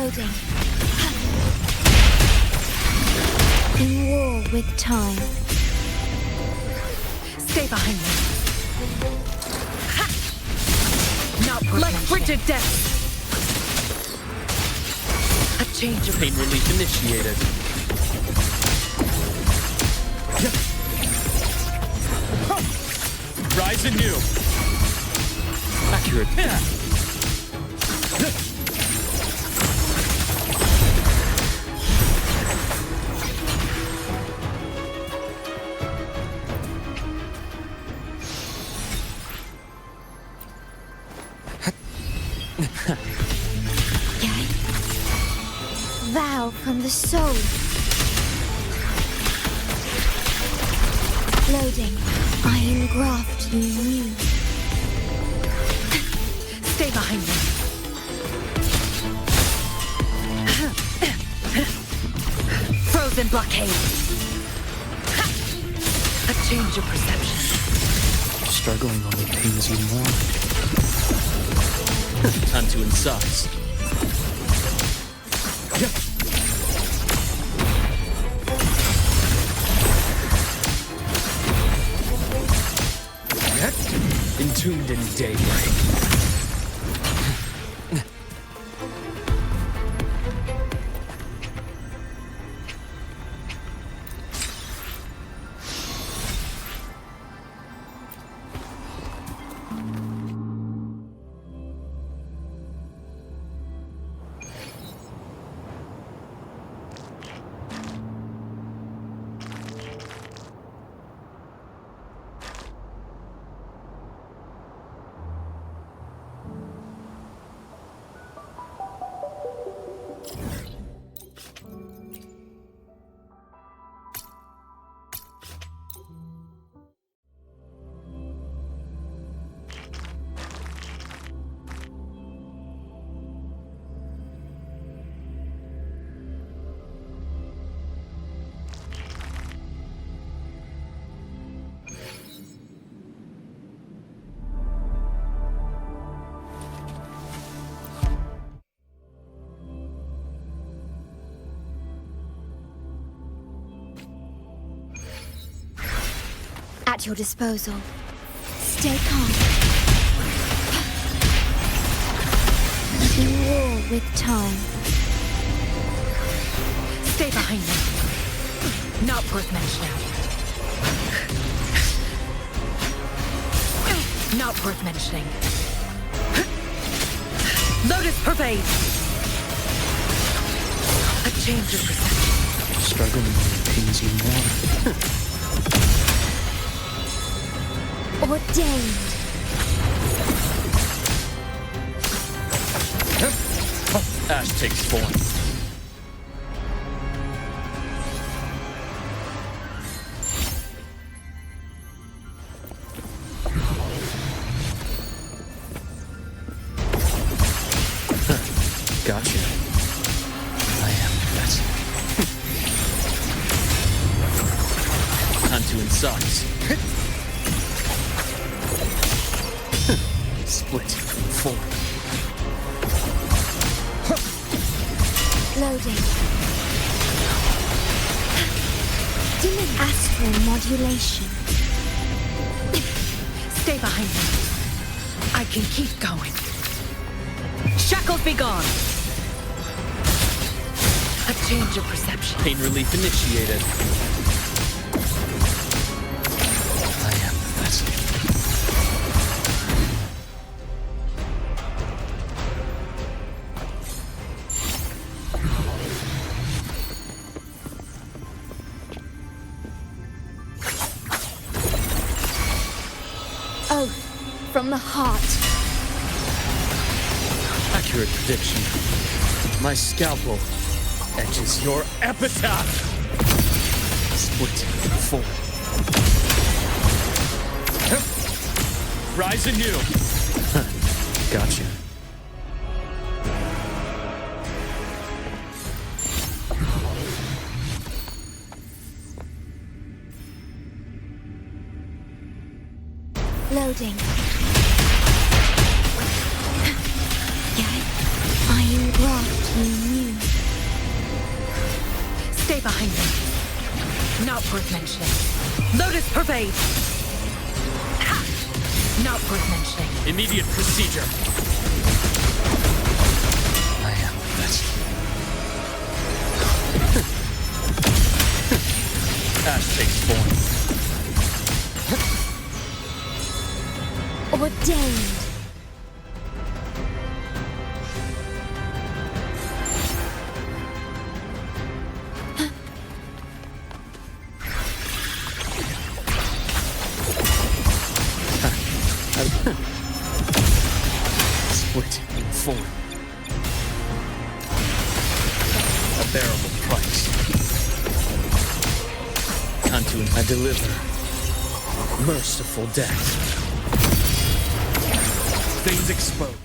Loading. In war with time. Stay behind me. Ha! Not like frigid death. A change of Pain relief initiated. Rise anew. Accurate. Vow from the soul. Loading. I engraft you new. Stay behind me. Frozen blockade. A change of perception. Struggling only pains you more. Time to incise. Entombed in daybreak. At your disposal. Stay calm. In war with time. Stay behind me. Not worth mentioning. Not worth mentioning. Lotus pervade. A change of perception. Struggling only pains you more. Ordained. Ash takes form. Gotcha. I am the vessel. Time to incise. Split. Four. Loading. Dimming astral modulation. Stay behind me. I can keep going. Shackles be gone. A change of perception. Pain relief initiated. I am the vessel. Oath from the heart. Accurate prediction. My scalpel etches your epitaph. Split. Four. Rise anew. Gotcha. Loading. I engraft you knew. Stay behind me. Not worth mentioning. Lotus pervade. Ha! Not worth mentioning. Immediate procedure. I am this. Ash takes form. Ordained. Split in form. A bearable price. Unto I deliver merciful death. Things exposed.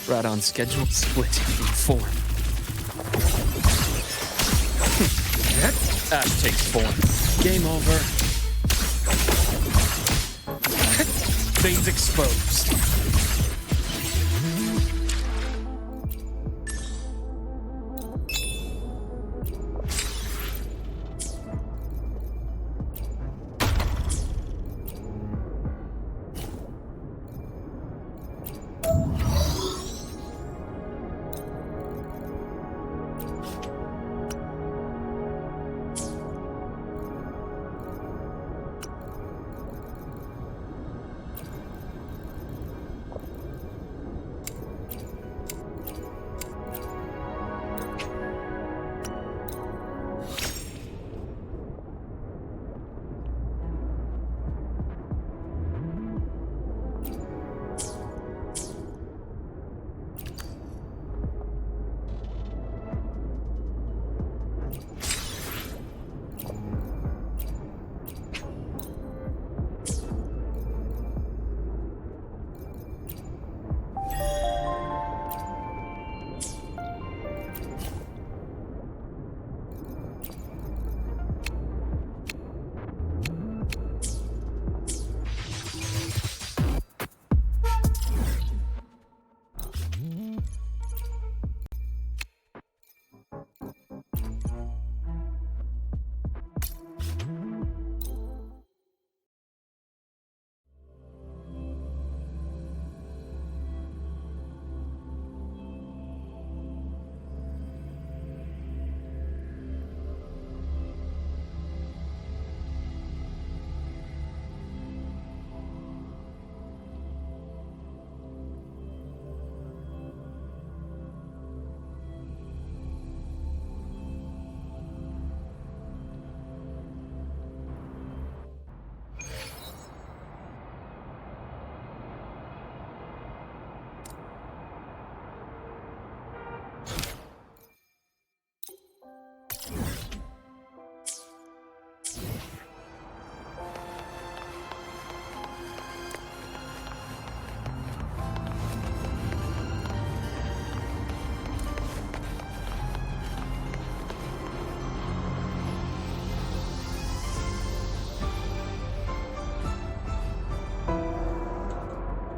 Right on schedule, split in form. Ash takes form. Game over. Things exposed.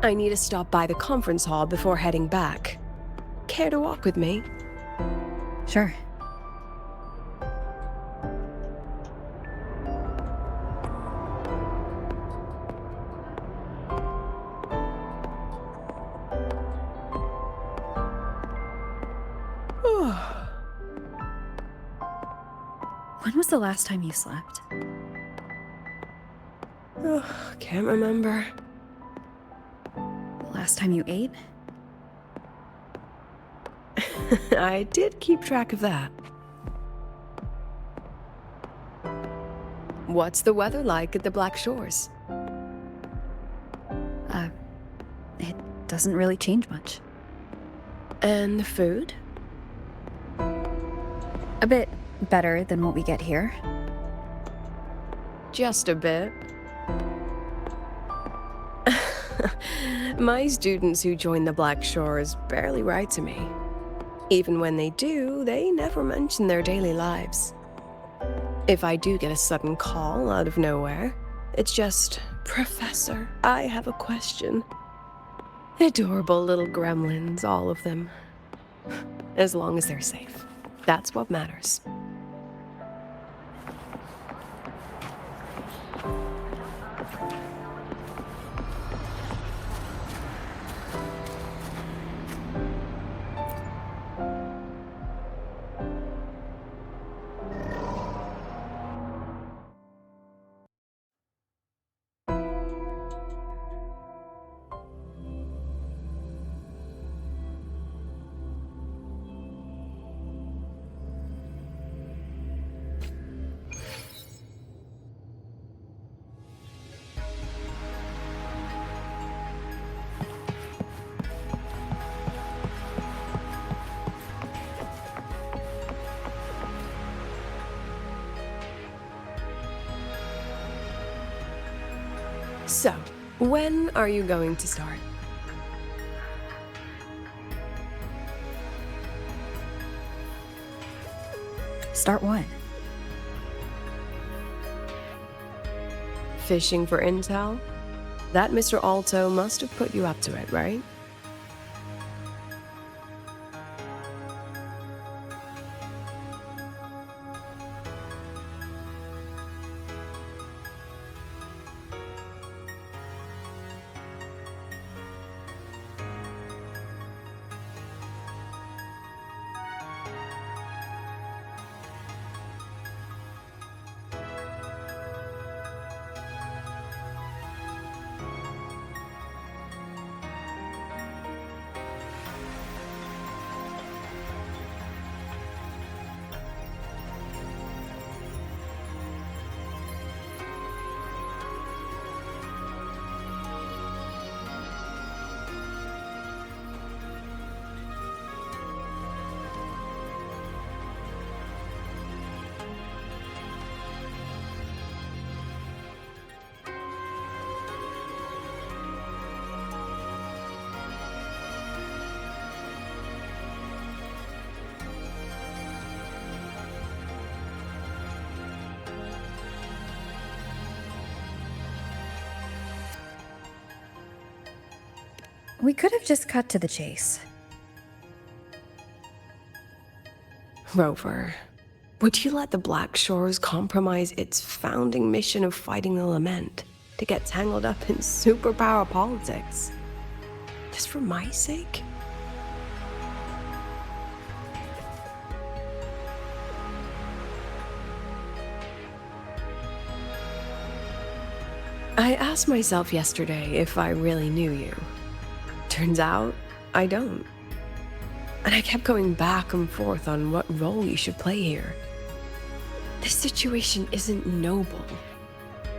I need to stop by the conference hall before heading back. Care to walk with me? Sure. When was the last time you slept? Can't remember. The last time you ate? I did keep track of that. What's the weather like at the Black Shores? It doesn't really change much. And the food? A bit better than what we get here. Just a bit. My students who join the Black Shores barely write to me. Even when they do, they never mention their daily lives. If I do get a sudden call out of nowhere, it's just, "Professor, I have a question." Adorable little gremlins, all of them. As long as they're safe. That's what matters. So, when are you going to start? Start what? Fishing for intel? That Mr. Alto must have put you up to it, right? We could have just cut to the chase. Rover, would you let the Black Shores compromise its founding mission of fighting the Lament to get tangled up in superpower politics? Just for my sake? I asked myself yesterday if I really knew you. Turns out, I don't. And I kept going back and forth on what role you should play here. This situation isn't noble,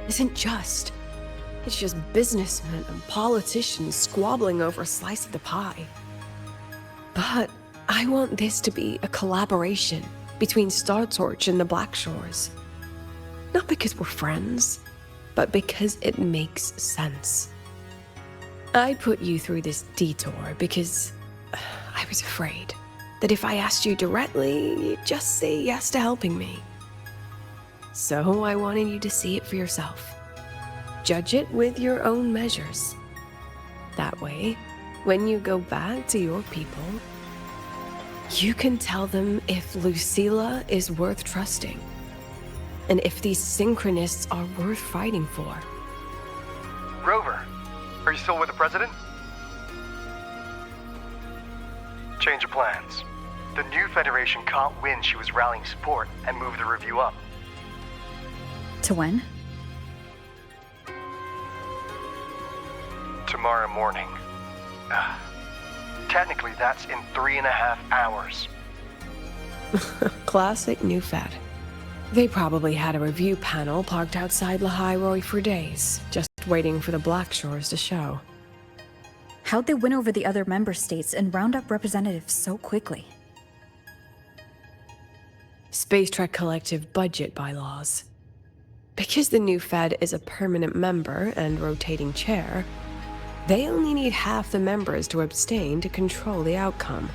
isn't just. It's just businessmen and politicians squabbling over a slice of the pie. But I want this to be a collaboration between Star Torch and the Black Shores. Not because we're friends, but because it makes sense. I put you through this detour because I was afraid that if I asked you directly, you'd just say yes to helping me. So I wanted you to see it for yourself. Judge it with your own measures. That way, when you go back to your people, you can tell them if Lucilla is worth trusting, and if these synchronists are worth fighting for. Rover, are you still with the President? Change of plans. The new Federation caught wind she was rallying support and moved the review up. To when? Tomorrow morning. Technically, that's in 3.5 hours. Classic New Fed. They probably had a review panel parked outside Lahai for days, just waiting for the Blackshores to show. How'd they win over the other member states and round up representatives so quickly? Space Trek Collective budget bylaws. Because the New Fed is a permanent member and rotating chair, they only need half the members to abstain to control the outcome.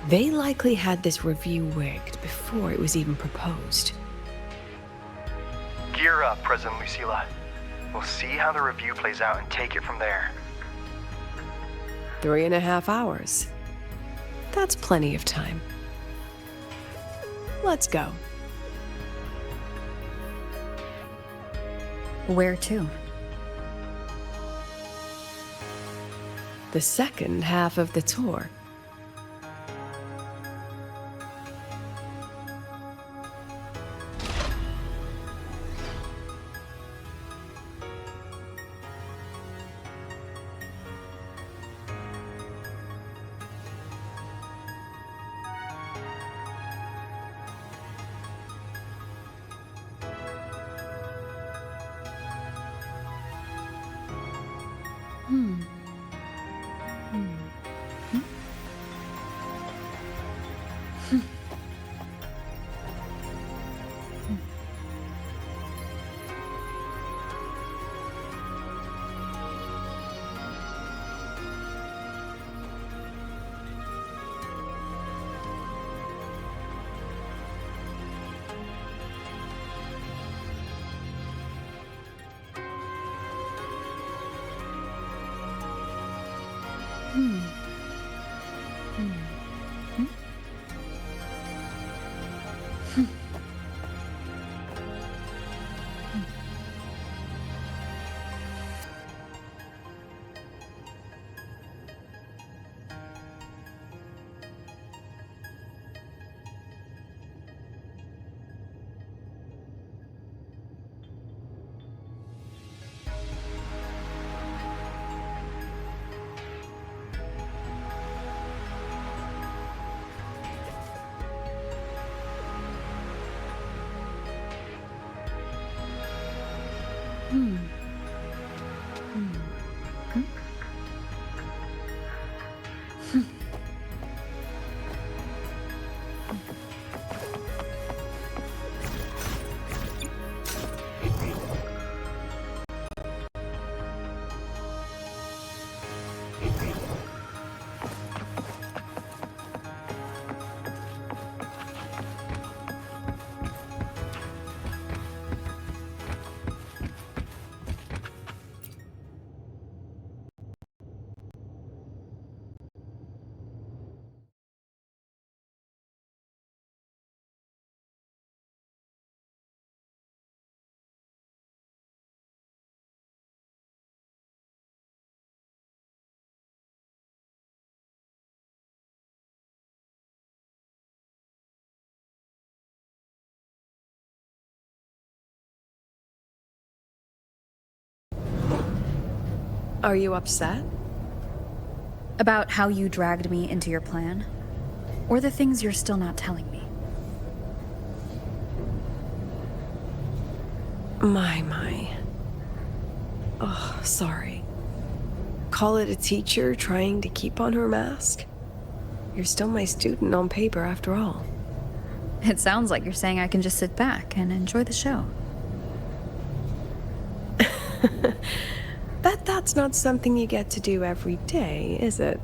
They likely had this review rigged before it was even proposed. Gear up, President Lucilla. We'll see how the review plays out and take it from there. 3.5 hours. That's plenty of time. Let's go. Where to? The second half of the tour. Are you upset? About how you dragged me into your plan? Or the things you're still not telling me? My. Oh, sorry. Call it a teacher trying to keep on her mask? You're still my student on paper after all. It sounds like you're saying I can just sit back and enjoy the show. That's not something you get to do every day, is it?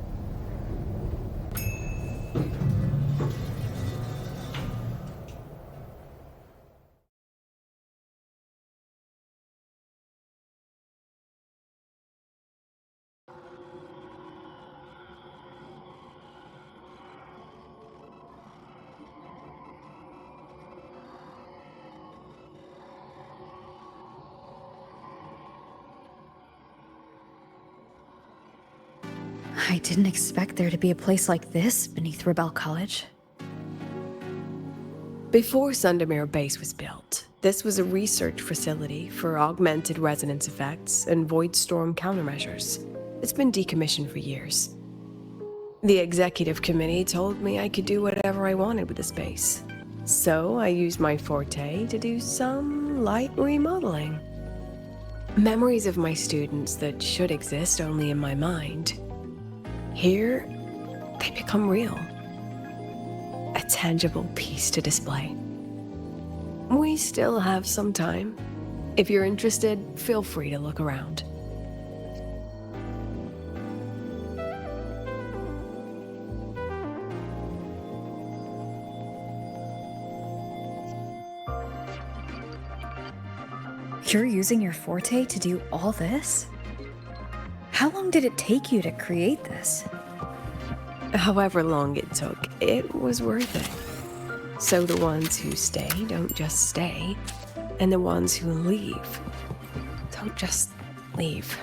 I didn't expect there to be a place like this beneath Rebel College. Before Sundermere Base was built, this was a research facility for augmented resonance effects and void storm countermeasures. It's been decommissioned for years. The executive committee told me I could do whatever I wanted with the space. So I used my forte to do some light remodeling. Memories of my students that should exist only in my mind. Here, they become real. A tangible piece to display. We still have some time. If you're interested, feel free to look around. You're using your forte to do all this? How long did it take you to create this? However long it took, it was worth it. So the ones who stay don't just stay, and the ones who leave don't just leave.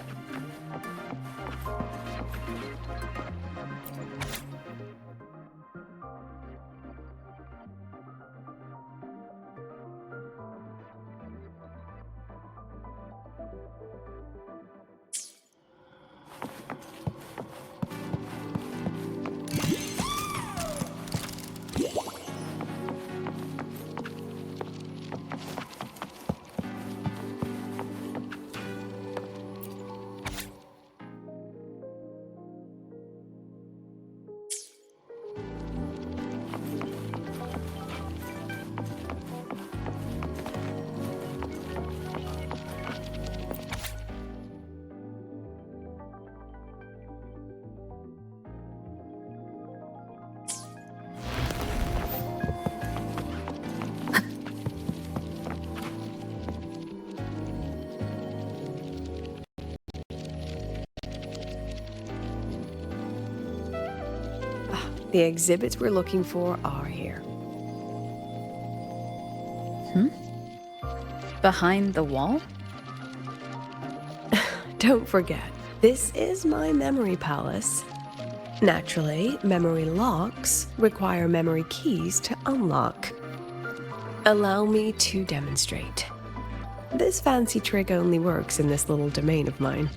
The exhibits we're looking for are here. Behind the wall? Don't forget, this is my memory palace. Naturally, memory locks require memory keys to unlock. Allow me to demonstrate. This fancy trick only works in this little domain of mine.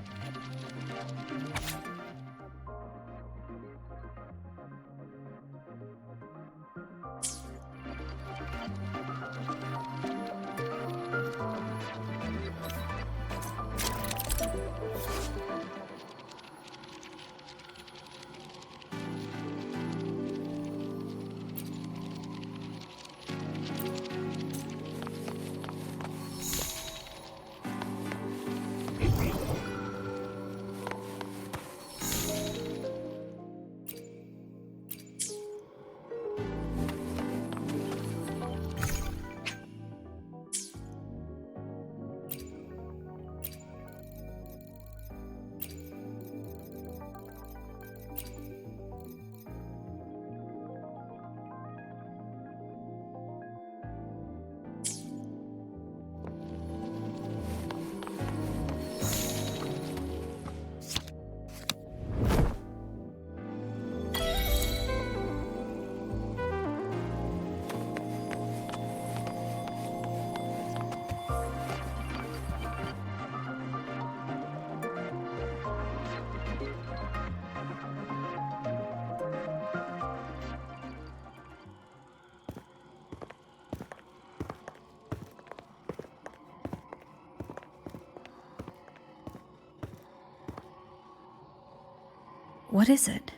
What is it?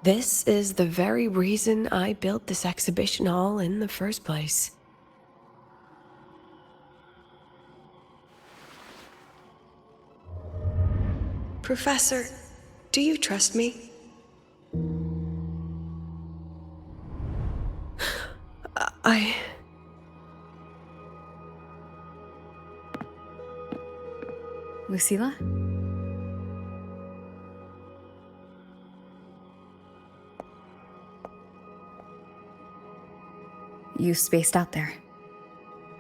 This is the very reason I built this exhibition hall in the first place. Professor, do you trust me? Lucilla? You spaced out there.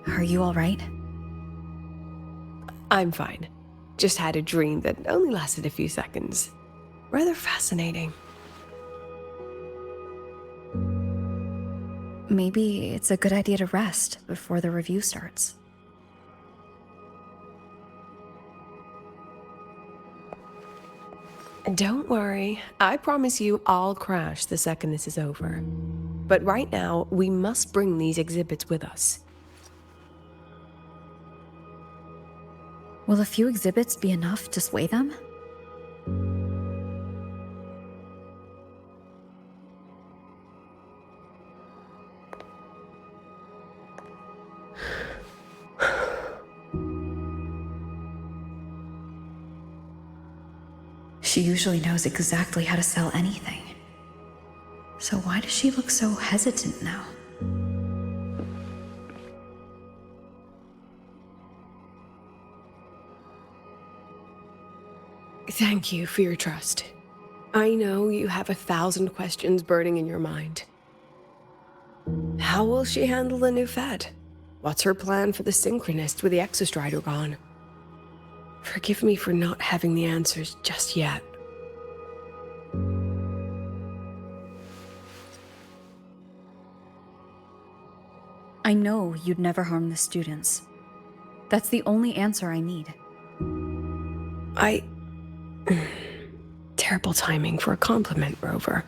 Are you all right? I'm fine. just had a dream that only lasted a few seconds. Rather fascinating. Maybe it's a good idea to rest before the review starts. Don't worry, I promise you I'll crash the second this is over. But right now, we must bring these exhibits with us. Will a few exhibits be enough to sway them? She usually knows exactly how to sell anything. So why does she look so hesitant now? Thank you for your trust. I know you have 1,000 questions burning in your mind. How will she handle the new Fed? What's her plan for the Synchronist with the Exostrider gone? Forgive me for not having the answers just yet. I know you'd never harm the students. That's the only answer I need. Terrible timing for a compliment, Rover.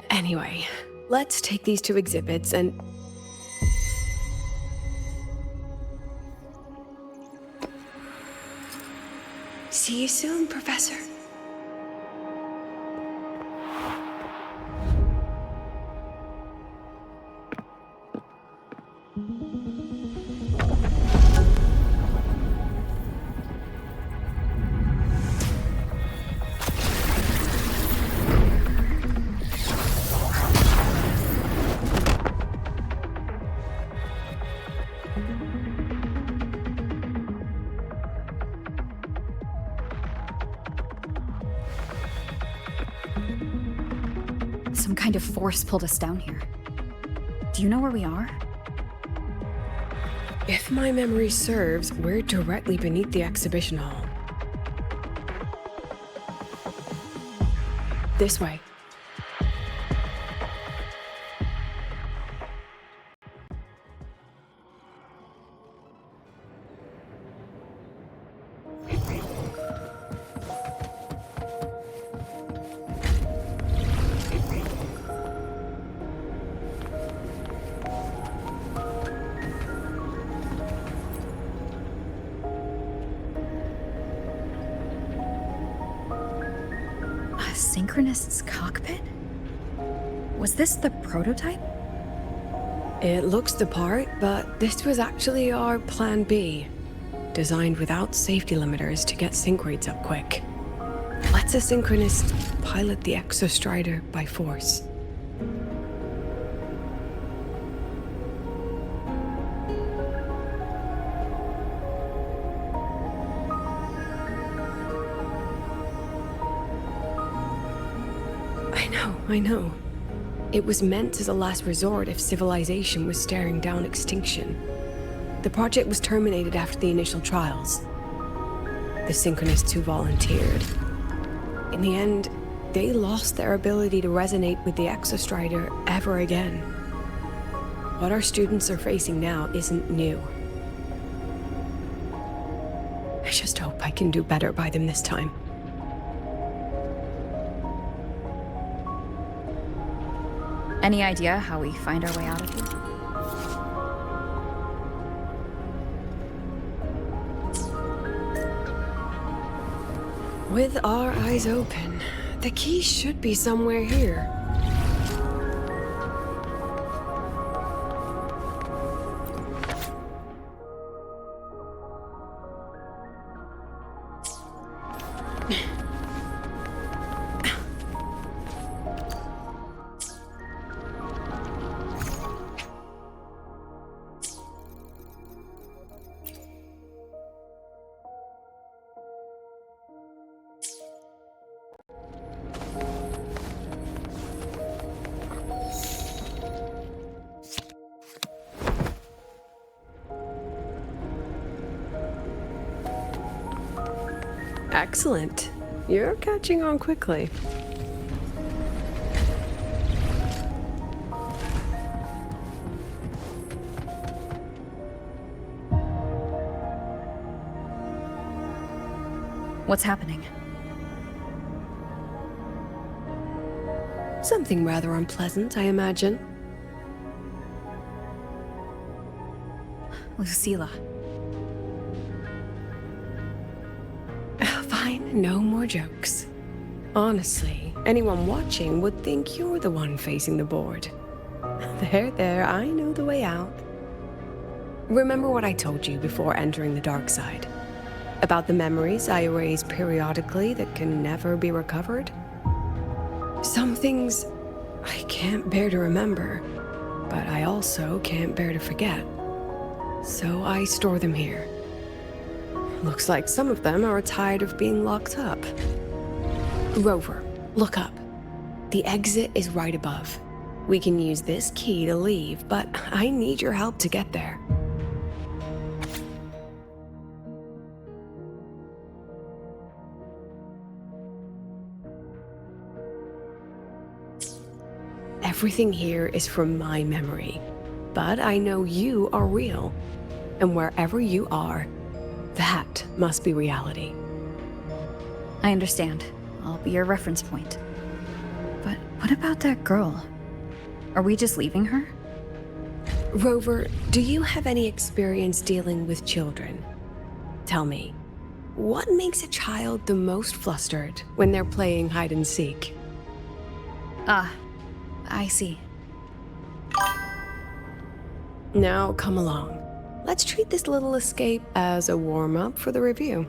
Anyway, let's take these 2 exhibits and... See you soon, Professor. Some kind of force pulled us down here. Do you know where we are? If my memory serves, we're directly beneath the exhibition hall. This way. Synchronist's cockpit? Was this the prototype? It looks the part, but this was actually our Plan B. Designed without safety limiters to get sync rates up quick. Let's a Synchronist pilot the Exostrider by force. I know. It was meant as a last resort if civilization was staring down extinction. The project was terminated after the initial trials. The Synchronists who volunteered. In the end, they lost their ability to resonate with the Exostrider ever again. What our students are facing now isn't new. I just hope I can do better by them this time. Any idea how we find our way out of here? With our eyes open, the key should be somewhere here. Excellent. You're catching on quickly. What's happening? Something rather unpleasant, I imagine. Lucilla. Fine, no more jokes. Honestly, anyone watching would think you're the one facing the board. There, I know the way out. Remember what I told you before entering the dark side? About the memories I erase periodically that can never be recovered? Some things I can't bear to remember, but I also can't bear to forget. So I store them here. Looks like some of them are tired of being locked up. Rover, look up. The exit is right above. We can use this key to leave, but I need your help to get there. Everything here is from my memory, but I know you are real, and wherever you are, that must be reality. I understand. I'll be your reference point. But what about that girl? Are we just leaving her? Rover, do you have any experience dealing with children? Tell me, what makes a child the most flustered when they're playing hide and seek? Ah, I see. Now come along. Let's treat this little escape as a warm-up for the review.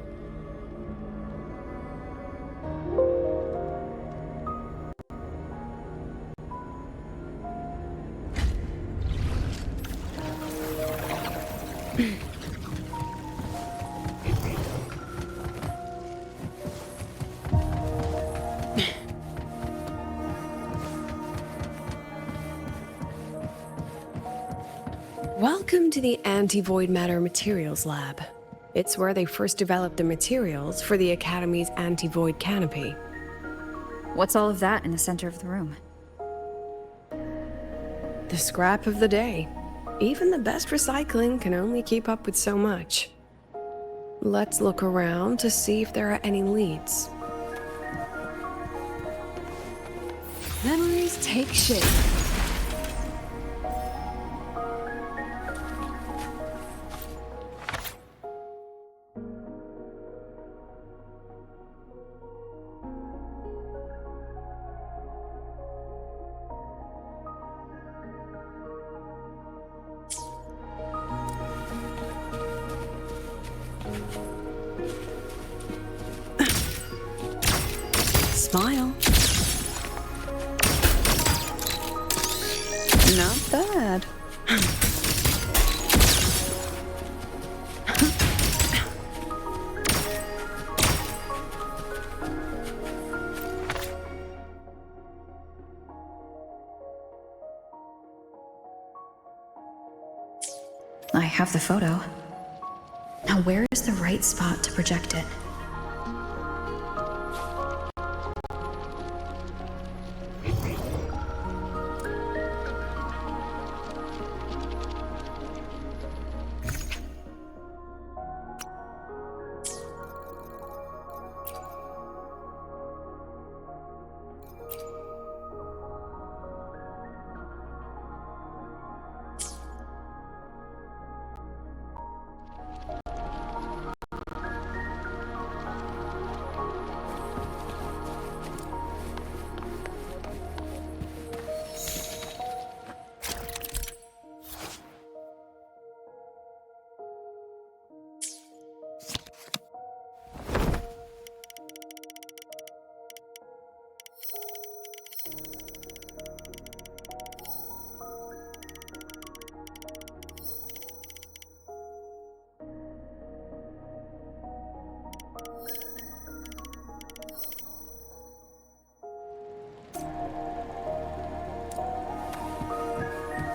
Welcome to the Anti-Void Matter Materials Lab. It's where they first developed the materials for the Academy's anti-void canopy. What's all of that in the center of the room? The scrap of the day. Even the best recycling can only keep up with so much. Let's look around to see if there are any leads. Memories take shape. Smile. Not bad. I have the photo. Now where is the right spot to project it?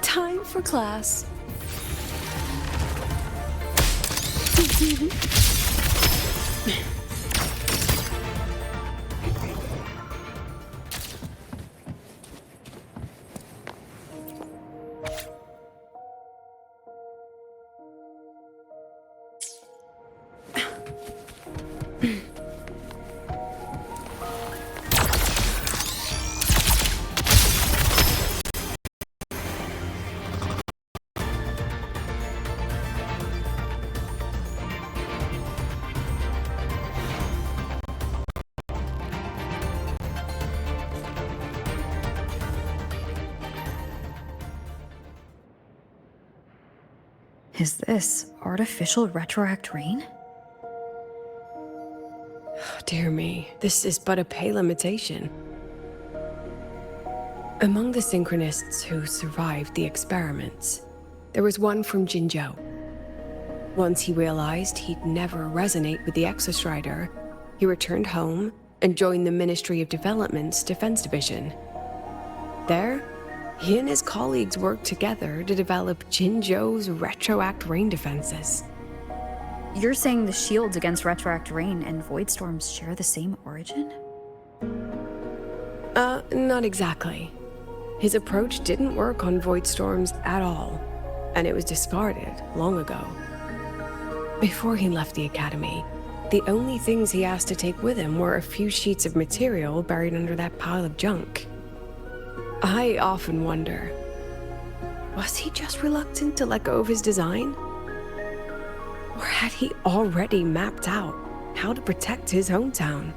Time for class. Is this artificial retroact rain? Dear me, this is but a pale imitation. Among the synchronists who survived the experiments, there was one from Jinzhou. Once he realized he'd never resonate with the Exostrider, he returned home and joined the Ministry of Development's Defense Division. There, he and his colleagues worked together to develop Jinzhou's retroact rain defenses. You're saying the shields against retroact rain and void storms share the same origin? Not exactly. His approach didn't work on void storms at all, and it was discarded long ago. Before he left the academy, the only things he asked to take with him were a few sheets of material buried under that pile of junk. I often wonder, was he just reluctant to let go of his design? Or had he already mapped out how to protect his hometown?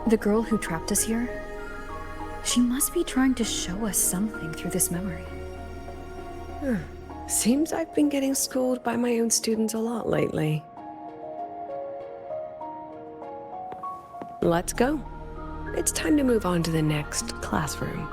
The girl who trapped us here? She must be trying to show us something through this memory. Seems I've been getting schooled by my own students a lot lately. Let's go. It's time to move on to the next classroom.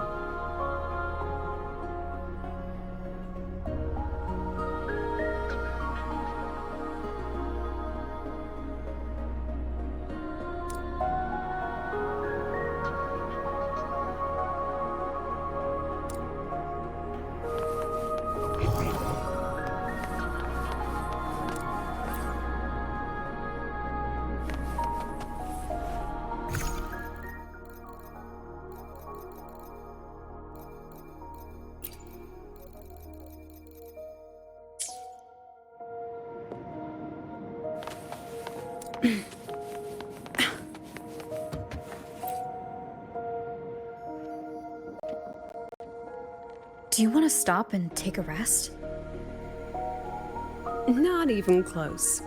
Do you want to stop and take a rest? Not even close.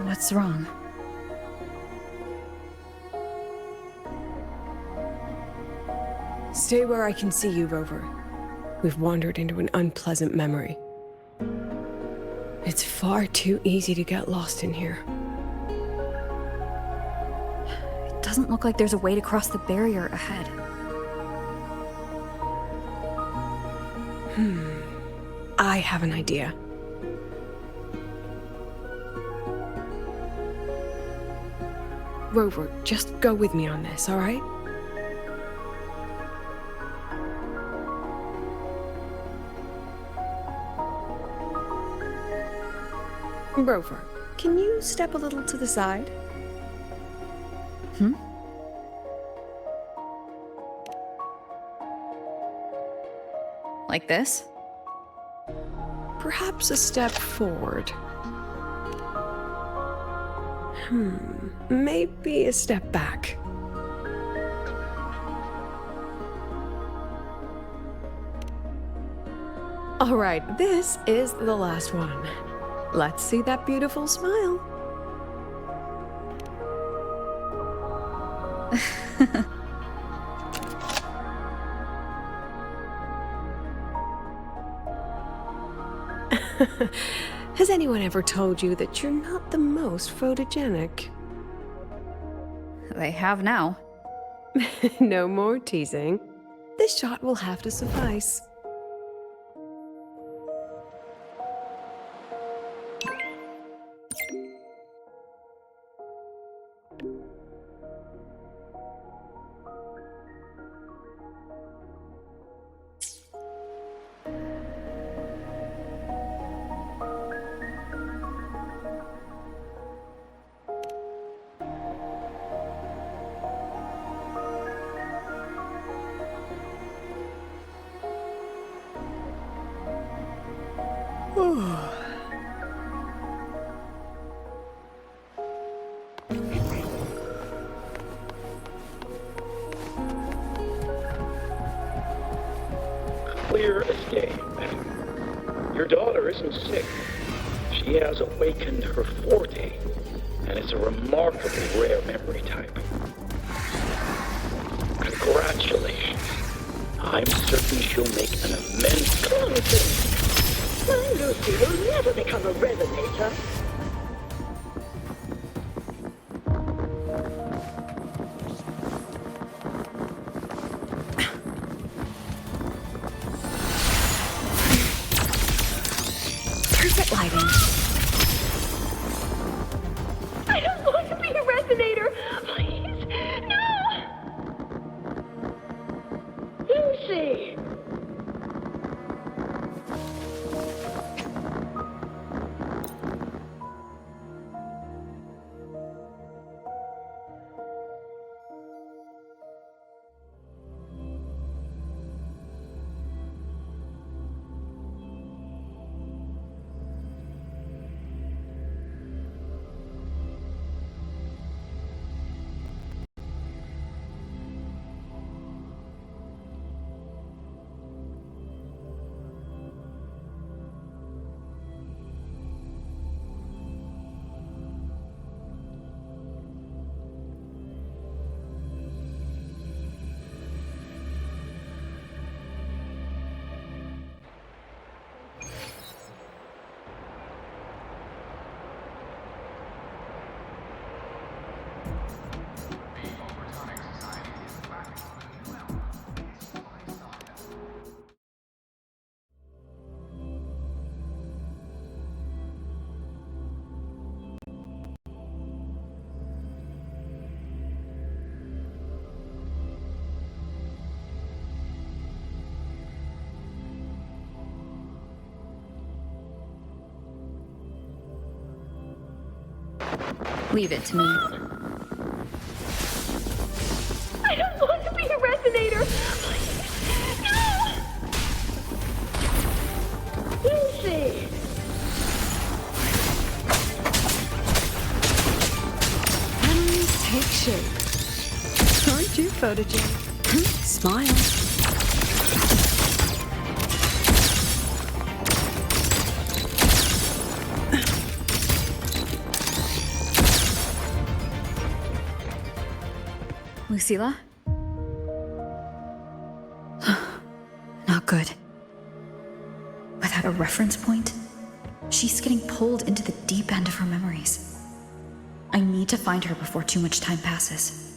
What's wrong? Stay where I can see you, Rover. We've wandered into an unpleasant memory. It's far too easy to get lost in here. It doesn't look like there's a way to cross the barrier ahead. I have an idea. Rover, just go with me on this, all right? Rover, can you step a little to the side? Like this? Perhaps a step forward. Maybe a step back. All right, this is the last one. Let's see that beautiful smile. Has anyone ever told you that you're not the most photogenic? They have now. No more teasing. This shot will have to suffice. Clear escape. Your daughter isn't sick. She has awakened her forte, and it's a remarkably rare memory type. Congratulations. I'm certain she'll make an immense Nonsense. My Lucy will never become a resonator. Perfect lighting. I don't want to be a resonator. Please, no. Lucy. Leave it to me. I don't want to be a resonator. Please, no. Lucy. Memories take shape. Aren't you photogenic? Smile. Lucilla? Not good. Without a reference point, she's getting pulled into the deep end of her memories. I need to find her before too much time passes.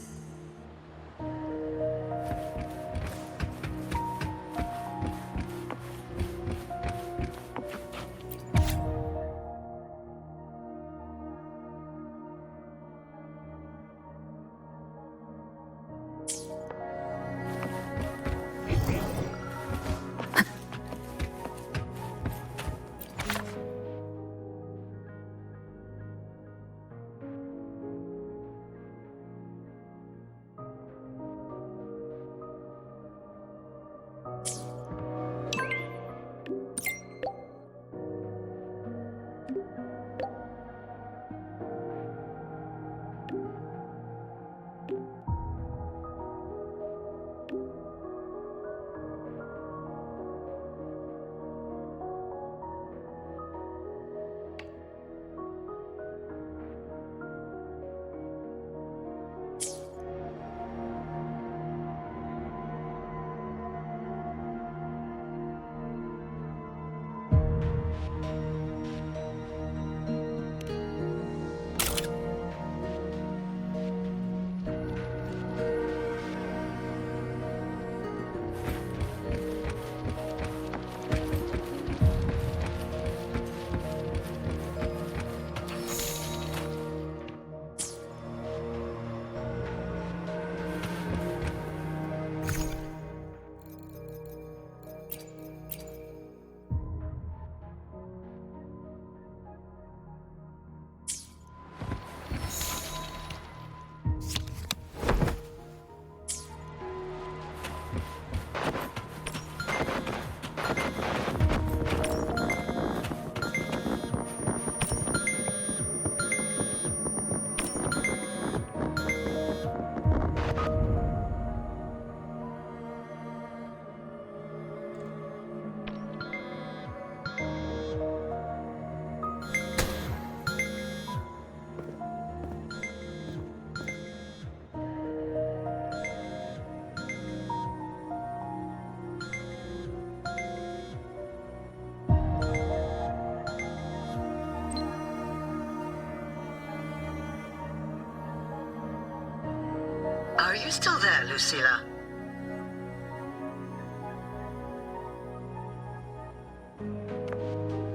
Are you still there, Lucilla?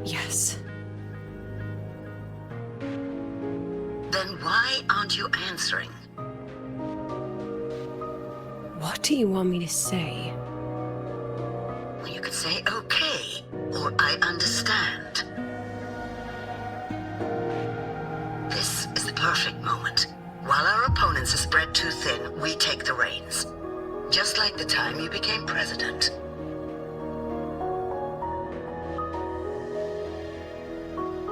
Yes. Then why aren't you answering? What do you want me to say? Well, you could say okay, or I understand. This is the perfect moment. While our opponents are spread too thin, we take the reins. Just like the time you became president.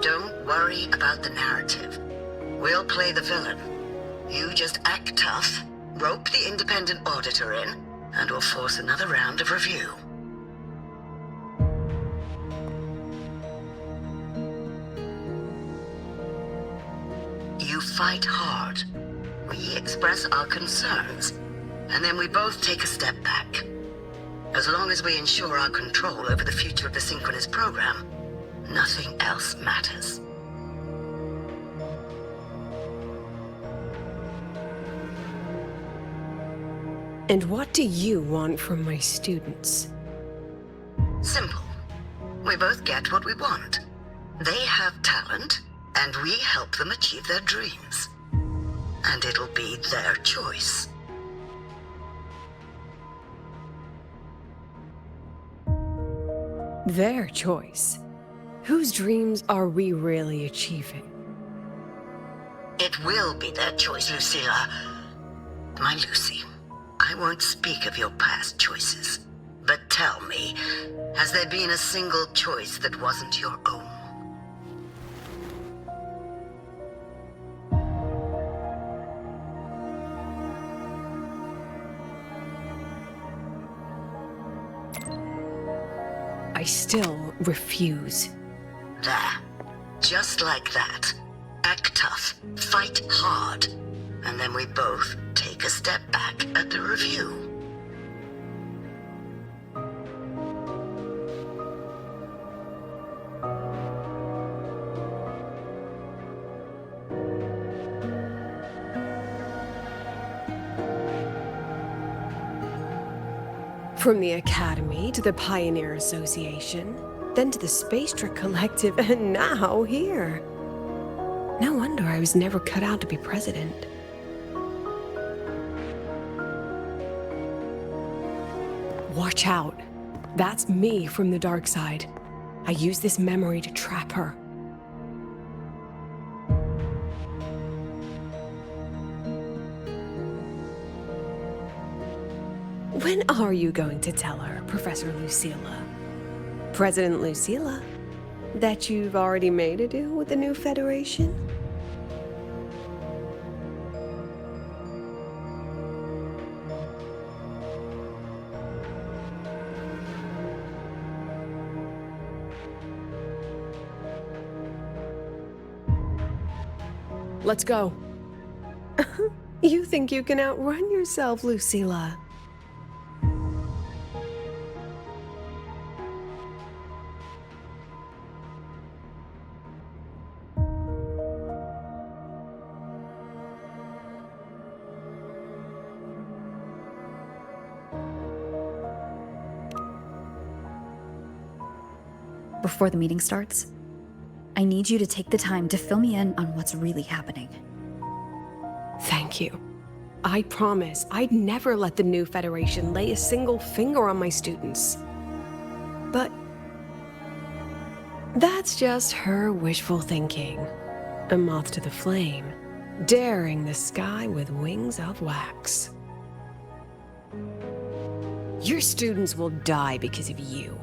Don't worry about the narrative. We'll play the villain. You just act tough, rope the independent auditor in, and we'll force another round of review. You fight hard. We express our concerns, and then we both take a step back. As long as we ensure our control over the future of the Synchronous program, nothing else matters. And what do you want from my students? Simple. We both get what we want. They have talent, and we help them achieve their dreams. And it'll be their choice. Their choice. Whose dreams are we really achieving? It will be their choice, Lucilla. My Lucy, I won't speak of your past choices. But tell me, has there been a single choice that wasn't your own? I still refuse. There. Just like that. Act tough, fight hard, and then we both take a step back at the review. From the Academy to the Pioneer Association, then to the Space Trick Collective, and now here. No wonder I was never cut out to be president. Watch out. That's me from the dark side. I use this memory to trap her. When are you going to tell her, Professor Lucilla? President Lucilla? That you've already made a deal with the new Federation? Let's go. You think you can outrun yourself, Lucilla? Before the meeting starts, I need you to take the time to fill me in on what's really happening. Thank you. I promise I'd never let the new Federation lay a single finger on my students. But that's just her wishful thinking. A moth to the flame, daring the sky with wings of wax. Your students will die because of you.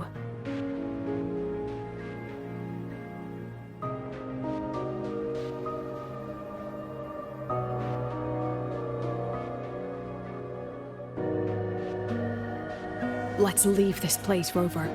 Let's leave this place, Rover.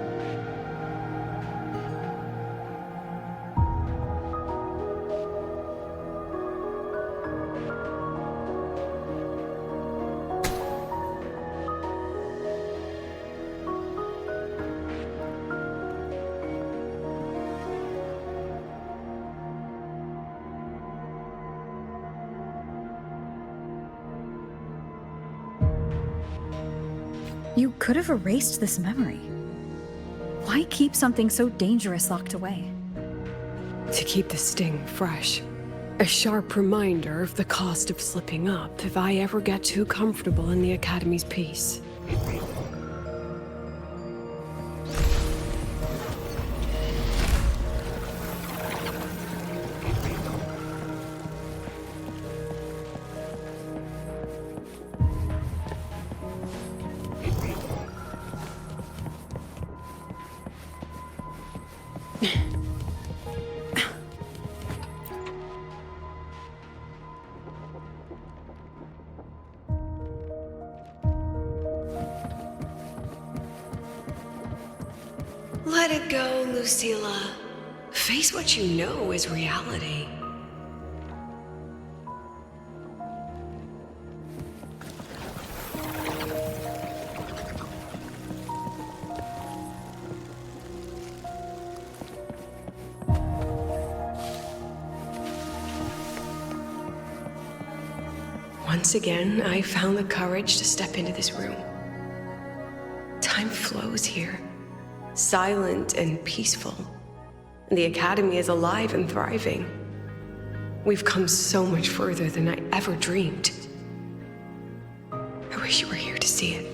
You could have erased this memory. Why keep something so dangerous locked away? To keep the sting fresh. A sharp reminder of the cost of slipping up if I ever get too comfortable in the Academy's peace. Let it go, Lucilla. Face what you know is reality. Once again, I found the courage to step into this room. Time flows here. Silent and peaceful. The Academy is alive and thriving. We've come so much further than I ever dreamed. I wish you were here to see it.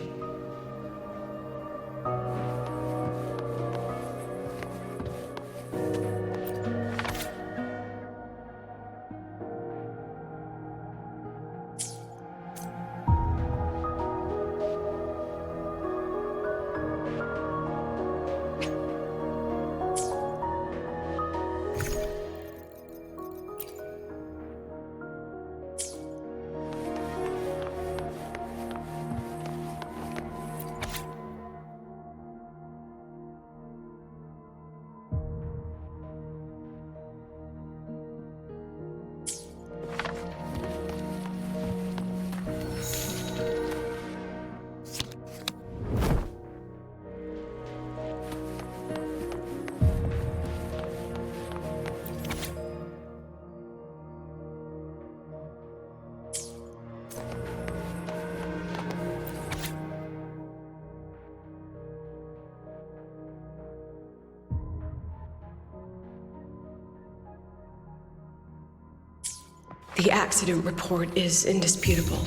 The accident report is indisputable.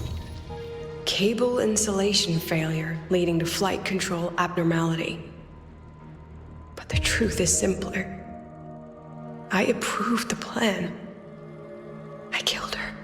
Cable insulation failure leading to flight control abnormality. But the truth is simpler. I approved the plan. I killed her.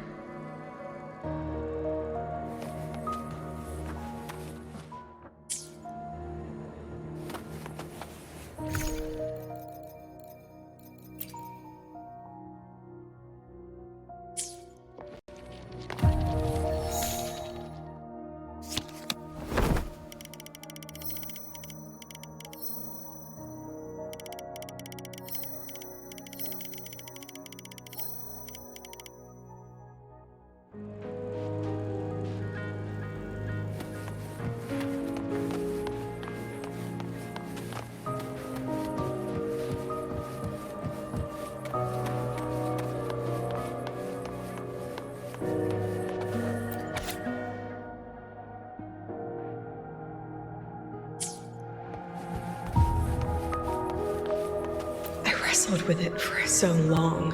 With it for so long.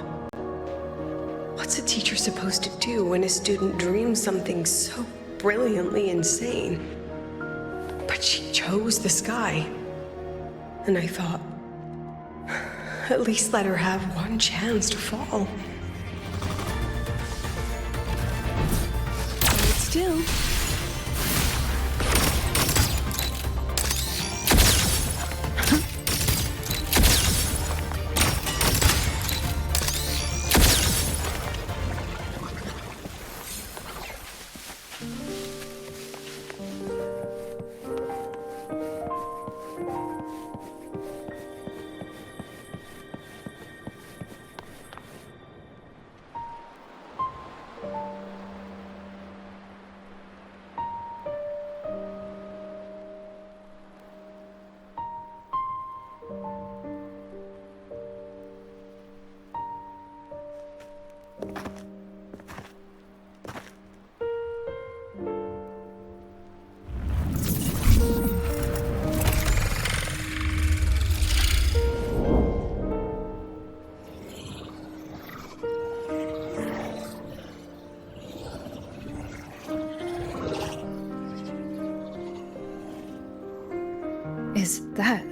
What's a teacher supposed to do when a student dreams something so brilliantly insane? But she chose the sky. And I thought, at least let her have one chance to fall. Hold still.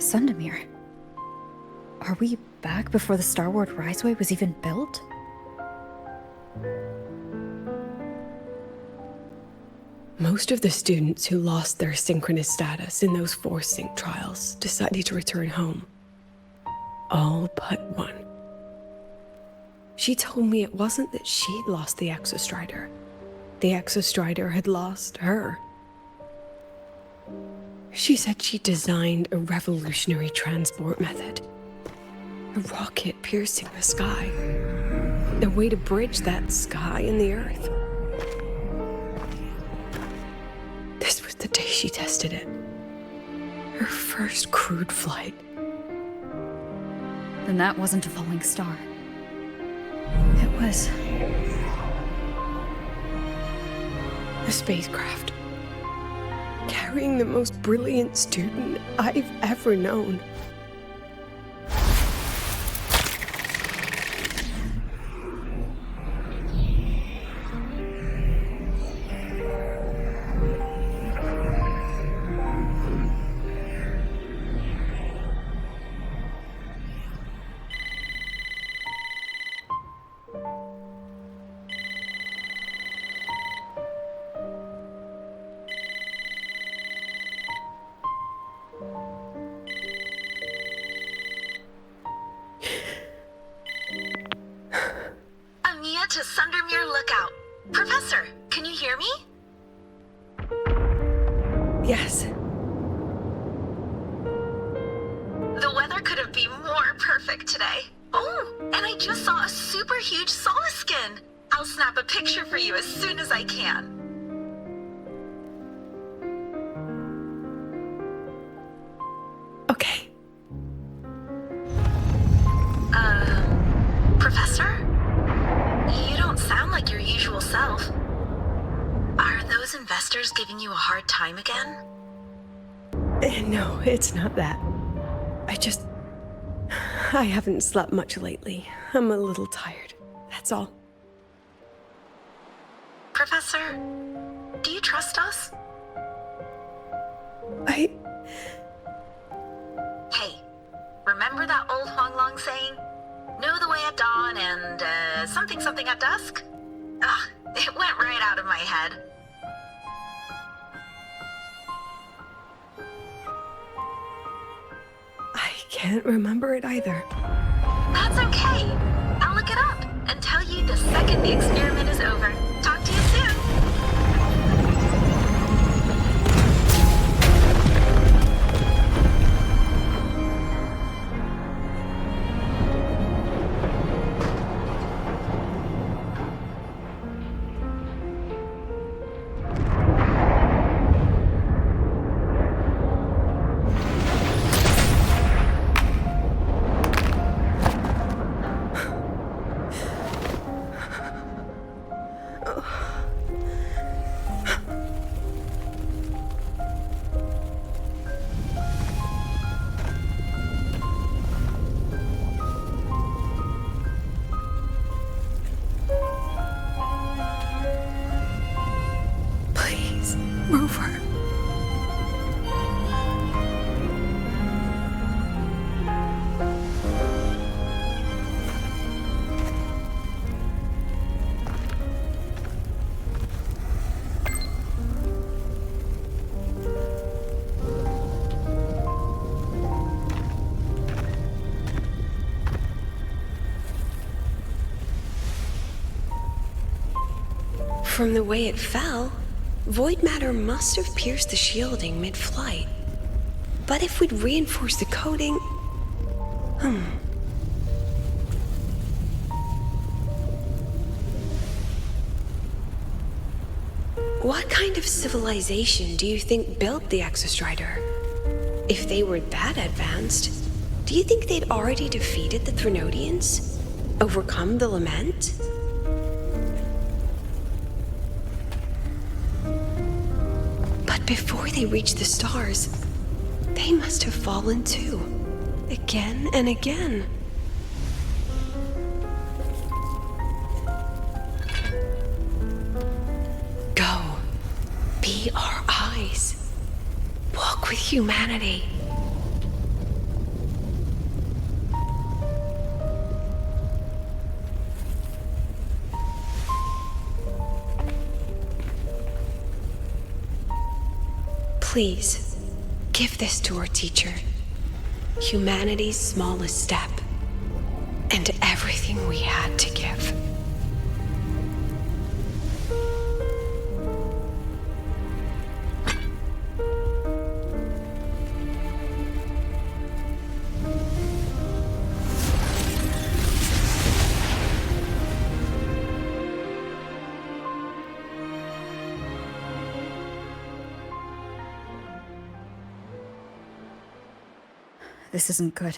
Sundamir. Are we back before the Star Wars Riseway was even built? Most of the students who lost their synchronous status in those force sync trials decided to return home. All but one. She told me it wasn't that she'd lost the Exostrider. The Exostrider had lost her. She said she designed a revolutionary transport method. A rocket piercing the sky. A way to bridge that sky and the Earth. This was the day she tested it. Her first crewed flight. Then that wasn't a falling star. It was... a spacecraft. Carrying the most brilliant student I've ever known. To Sundamir Lookout. Professor, can you hear me? Yes. The weather couldn't be more perfect today. Oh, and I just saw a super huge Solaskin. I'll snap a picture for you as soon as I can. Okay. Professor? You don't sound like your usual self. Are those investors giving you a hard time again? No, it's not that. I haven't slept much lately. I'm a little tired. That's all. Professor, do you trust us? Hey, remember that old Huanglong saying? Know the way at dawn and, something at dusk? Ugh, it went right out of my head. I can't remember it either. That's okay. I'll look it up and tell you the second the experiment is over. Talk to you soon. Rover. From the way it fell, void matter must have pierced the shielding mid-flight. But if we'd reinforced the coating... What kind of civilization do you think built the Exostrider? If they were that advanced, do you think they'd already defeated the Threnodians? Overcome the Lament? Before they reached the stars, they must have fallen too, again and again. Go, be our eyes, walk with humanity. Please, give this to our teacher. Humanity's smallest step, and everything we had to give. This isn't good.